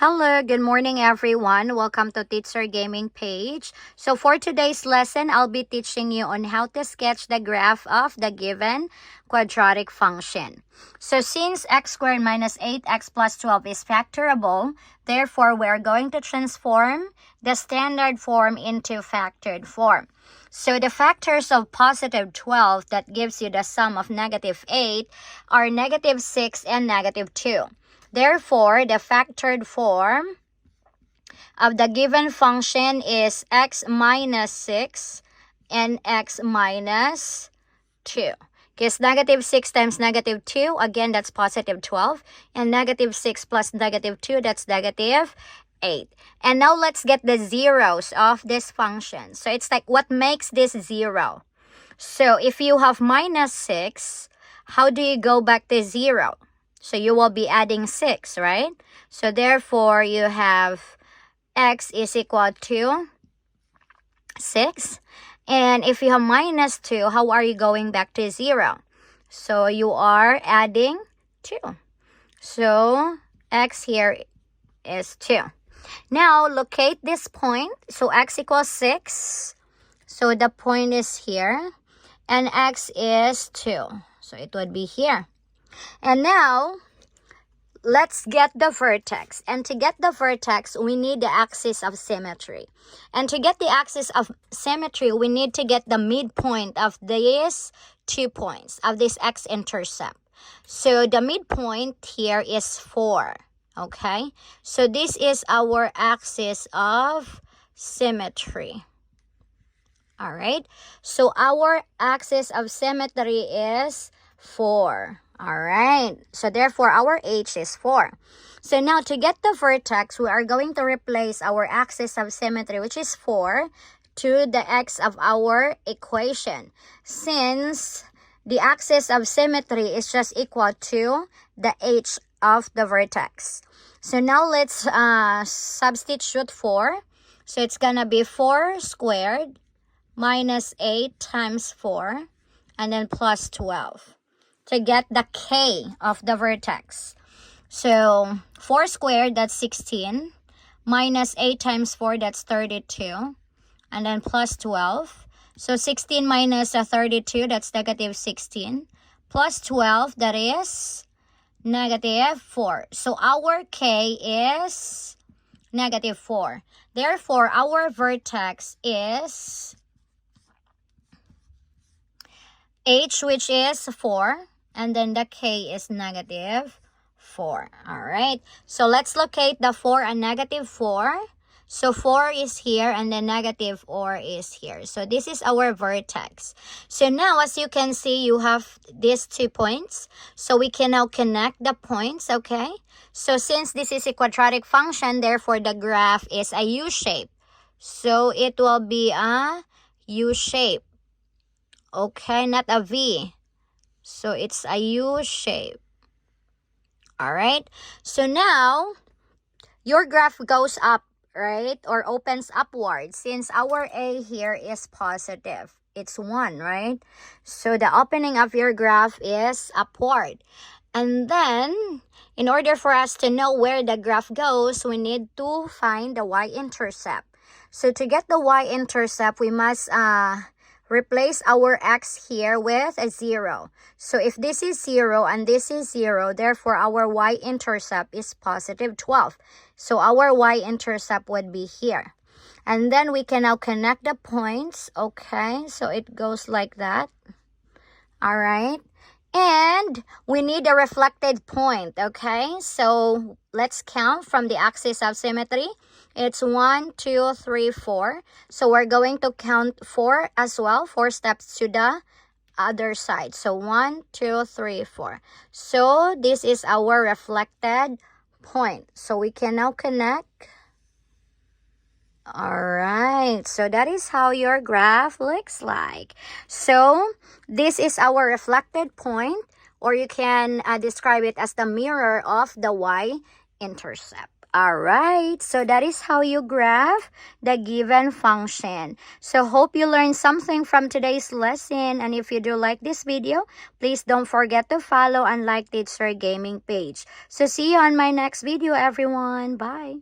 Hello, good morning everyone. Welcome to Teacher Gaming page. So for today's lesson, I'll be teaching you on how to sketch the graph of the given quadratic function. So since x squared minus 8x plus 12 is factorable, therefore we're going to transform the standard form into factored form. So the factors of positive 12 that gives you the sum of negative 8 are negative 6 and negative 2. Therefore, the factored form of the given function is x minus 6 and x minus 2. Because negative 6 times negative 2, again, that's positive 12. And negative 6 plus negative 2, that's negative 8. And now let's get the zeros of this function. So it's like what makes this 0? So if you have minus 6, how do you go back to 0? So you will be adding 6, right? So therefore, you have x is equal to 6. And if you have minus 2, how are you going back to 0? So you are adding 2. So x here is 2. Now, locate this point. So x equals 6. So the point is here. And x is 2. So it would be here. And now, let's get the vertex. And to get the vertex, we need the axis of symmetry. And to get the axis of symmetry, we need to get the midpoint of these 2 points, of this x-intercept. So the midpoint here is 4. Okay? So this is our axis of symmetry. Alright? So our axis of symmetry is 4. Alright, so therefore our h is 4. So now to get the vertex, we are going to replace our axis of symmetry, which is 4, to the x of our equation. Since the axis of symmetry is just equal to the h of the vertex. So now let's substitute 4. So it's gonna be 4 squared minus 8 times 4, and then plus 12. To get the k of the vertex. So 4 squared, that's 16. Minus 8 times 4, that's 32. And then plus 12. So 16 minus 32, that's negative 16. Plus 12, that is negative 4. So our k is negative 4. Therefore, our vertex is h, which is 4. And then the k is negative 4. Alright. So let's locate the 4 and negative 4. So 4 is here and then negative 4 is here. So this is our vertex. So now as you can see, you have these 2 points. So we can now connect the points, okay? So since this is a quadratic function, therefore the graph is a U-shape. So it will be a U-shape. Okay, not a V. So it's a U shape. Alright. So now, your graph goes up, right? Or opens upward. Since our A here is positive. It's 1, right? So the opening of your graph is upward. And then, in order for us to know where the graph goes, we need to find the y-intercept. So to get the y-intercept, we must replace our x here with a 0. So if this is 0 and this is 0, therefore our y-intercept is positive 12. So our y-intercept would be here. And then we can now connect the points. Okay, so it goes like that. Alright. And we need a reflected point. Okay, so let's count from the axis of symmetry. It's 1, 2, 3, 4. So we're going to count 4 as well. 4 steps to the other side. So 1, 2, 3, 4. So this is our reflected point. So we can now connect. Alright, so that is how your graph looks like. So this is our reflected point, or you can describe it as the mirror of the y-intercept. Alright, so that is how you graph the given function. So hope you learned something from today's lesson, and if you do like this video, please don't forget to follow and like Teacher Gaming page. So see you on my next video, everyone. Bye!